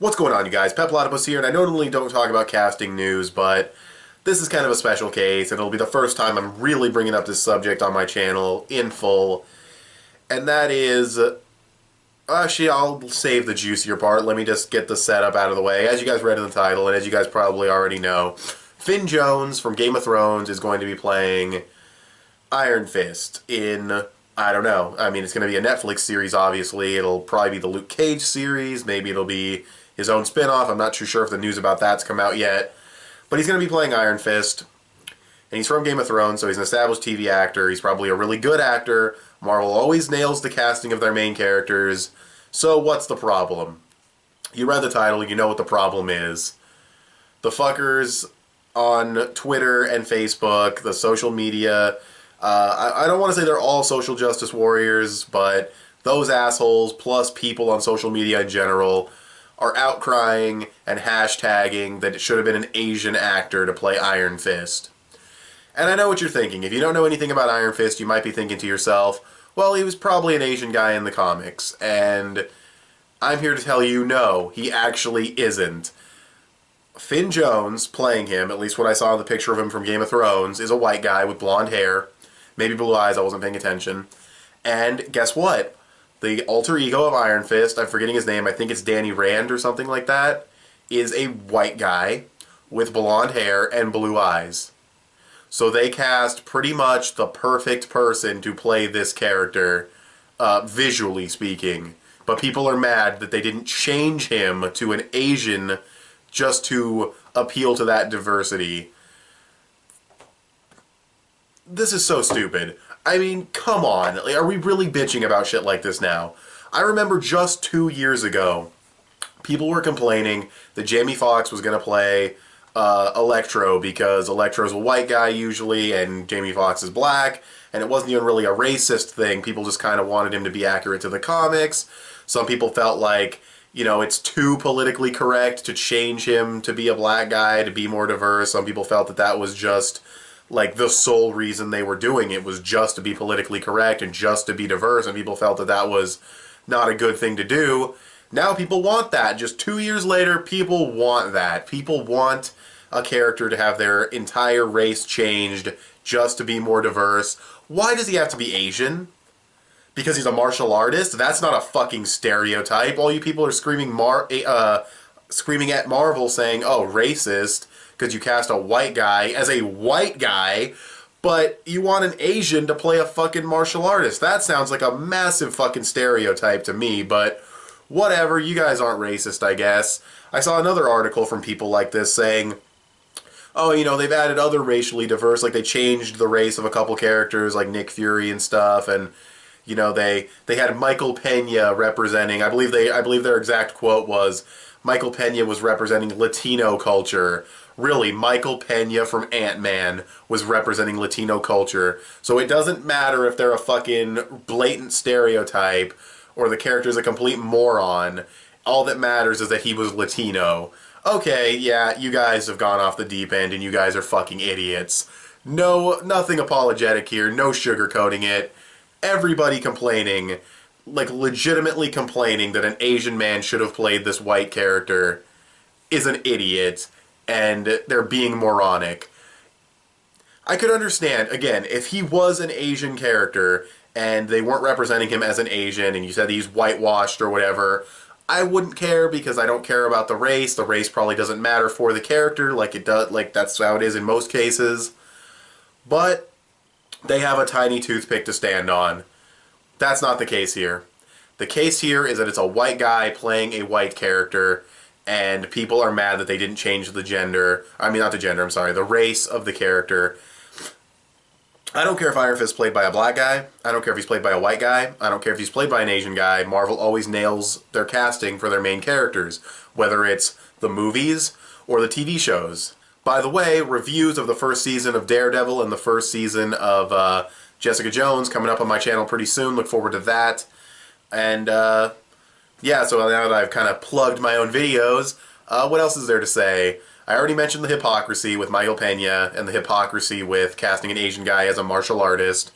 What's going on, you guys? Petplatypus here, and I normally don't talk about casting news, but this is kind of a special case, and it'll be the first time I'm really bringing up this subject on my channel in full, and that is... Actually, I'll save the juicier part. Let me just get the setup out of the way. As you guys read in the title, and as you guys probably already know, Finn Jones from Game of Thrones is going to be playing Iron Fist in... I don't know. I mean, it's going to be a Netflix series, obviously. It'll probably be the Luke Cage series. Maybe it'll be his own spin-off. I'm not too sure if the news about that's come out yet. But he's going to be playing Iron Fist. And he's from Game of Thrones, so he's an established TV actor. He's probably a really good actor. Marvel always nails the casting of their main characters. So what's the problem? You read the title, you know what the problem is. The fuckers on Twitter and Facebook, the social media... I don't want to say they're all social justice warriors, but those assholes, plus people on social media in general, are outcrying and hashtagging that it should have been an Asian actor to play Iron Fist. And I know what you're thinking. If you don't know anything about Iron Fist, you might be thinking to yourself, well, he was probably an Asian guy in the comics. And I'm here to tell you, no, he actually isn't. Finn Jones, playing him, at least what I saw in the picture of him from Game of Thrones, is a white guy with blonde hair. Maybe blue eyes, I wasn't paying attention. And guess what? The alter ego of Iron Fist, I'm forgetting his name, I think it's Danny Rand or something like that, is a white guy with blonde hair and blue eyes. So they cast pretty much the perfect person to play this character, visually speaking. But people are mad that they didn't change him to an Asian just to appeal to that diversity. This is so stupid. I mean, come on. Like, are we really bitching about shit like this now? I remember just 2 years ago, people were complaining that Jamie Foxx was going to play Electro because Electro's a white guy usually and Jamie Foxx is black, and it wasn't even really a racist thing. People just kind of wanted him to be accurate to the comics. Some people felt like, you know, it's too politically correct to change him to be a black guy, to be more diverse. Some people felt that that was just... like the sole reason they were doing it was just to be politically correct and just to be diverse, and people felt that that was not a good thing to do. Now people want that. Just 2 years later, people want that. People want a character to have their entire race changed just to be more diverse. Why does he have to be Asian? Because he's a martial artist? That's not a fucking stereotype. All you people are screaming at Marvel saying, oh, racist, because you cast a white guy as a white guy, but you want an Asian to play a fucking martial artist. That sounds like a massive fucking stereotype to me, but whatever, you guys aren't racist, I guess. I saw another article from people like this saying, oh, you know, they've added other racially diverse, like they changed the race of a couple characters, like Nick Fury and stuff, and, you know, they had Michael Pena representing, I believe their exact quote was, Michael Pena was representing Latino culture. Really, Michael Pena from Ant-Man was representing Latino culture. So it doesn't matter if they're a fucking blatant stereotype or the character's a complete moron. All that matters is that he was Latino. Okay, yeah, you guys have gone off the deep end and you guys are fucking idiots. No, nothing apologetic here, no sugarcoating it. Everybody complaining, like legitimately complaining that an Asian man should have played this white character is an idiot. And they're being moronic. I could understand, again, if he was an Asian character and they weren't representing him as an Asian and you said he's whitewashed or whatever, I wouldn't care because I don't care about the race. The race probably doesn't matter for the character like it does, like that's how it is in most cases. But they have a tiny toothpick to stand on. That's not the case here. The case here is that it's a white guy playing a white character, and people are mad that they didn't change the gender. I mean, not the gender, I'm sorry, the race of the character. I don't care if Iron Fist is played by a black guy. I don't care if he's played by a white guy. I don't care if he's played by an Asian guy. Marvel always nails their casting for their main characters, whether it's the movies or the TV shows. By the way, reviews of the first season of Daredevil and the first season of Jessica Jones coming up on my channel pretty soon. Look forward to that. And, yeah, so now that I've kind of plugged my own videos, what else is there to say? I already mentioned the hypocrisy with Michael Pena and the hypocrisy with casting an Asian guy as a martial artist.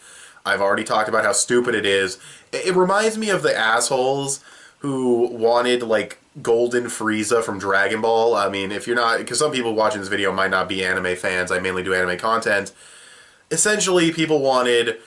I've already talked about how stupid it is. It reminds me of the assholes who wanted, like, Golden Frieza from Dragon Ball. I mean, if you're not, because some people watching this video might not be anime fans, I mainly do anime content. Essentially, people wanted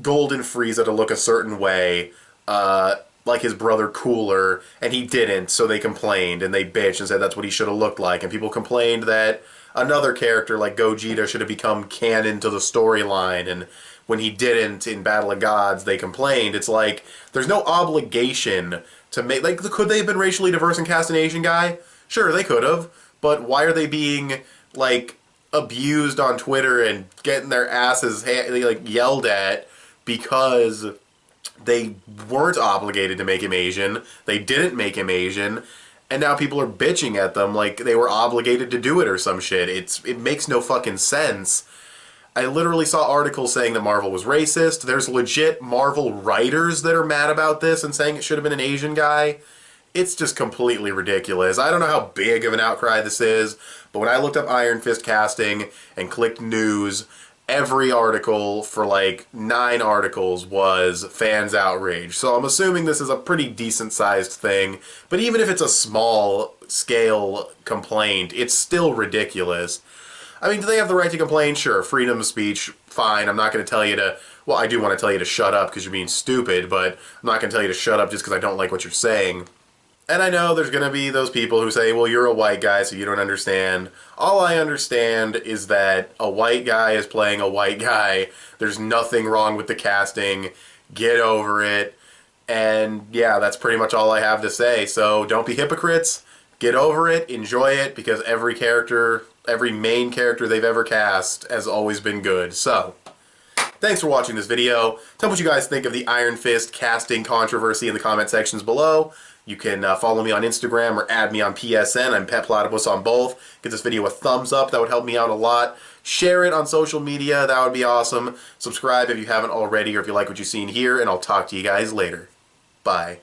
Golden Frieza to look a certain way, like his brother Cooler, and he didn't, so they complained, and they bitched and said that's what he should have looked like, and people complained that another character like Gogeta should have become canon to the storyline, and when he didn't in Battle of Gods, they complained. It's like, there's no obligation to make, like, could they have been racially diverse and cast an Asian guy? Sure, they could have, but why are they being, like, abused on Twitter and getting their asses, like, yelled at because they weren't obligated to make him Asian, they didn't make him Asian, and now people are bitching at them like they were obligated to do it or some shit. It makes no fucking sense. I literally saw articles saying that Marvel was racist. There's legit Marvel writers that are mad about this and saying it should have been an Asian guy. It's just completely ridiculous. I don't know how big of an outcry this is, but when I looked up Iron Fist casting and clicked news, every article for like 9 articles was fans outraged. So I'm assuming this is a pretty decent sized thing, but even if it's a small scale complaint, it's still ridiculous. I mean, do they have the right to complain? Sure, freedom of speech, fine. I'm not going to tell you to, well, I do want to tell you to shut up because you're being stupid, but I'm not going to tell you to shut up just because I don't like what you're saying. And I know there's going to be those people who say, well, you're a white guy, so you don't understand. All I understand is that a white guy is playing a white guy. There's nothing wrong with the casting. Get over it. And yeah, that's pretty much all I have to say. So don't be hypocrites. Get over it. Enjoy it, because every character, every main character they've ever cast has always been good. So, thanks for watching this video. Tell me what you guys think of the Iron Fist casting controversy in the comment sections below. You can follow me on Instagram or add me on PSN. I'm petplatypus on both. Give this video a thumbs up. That would help me out a lot. Share it on social media. That would be awesome. Subscribe if you haven't already or if you like what you've seen here, and I'll talk to you guys later. Bye.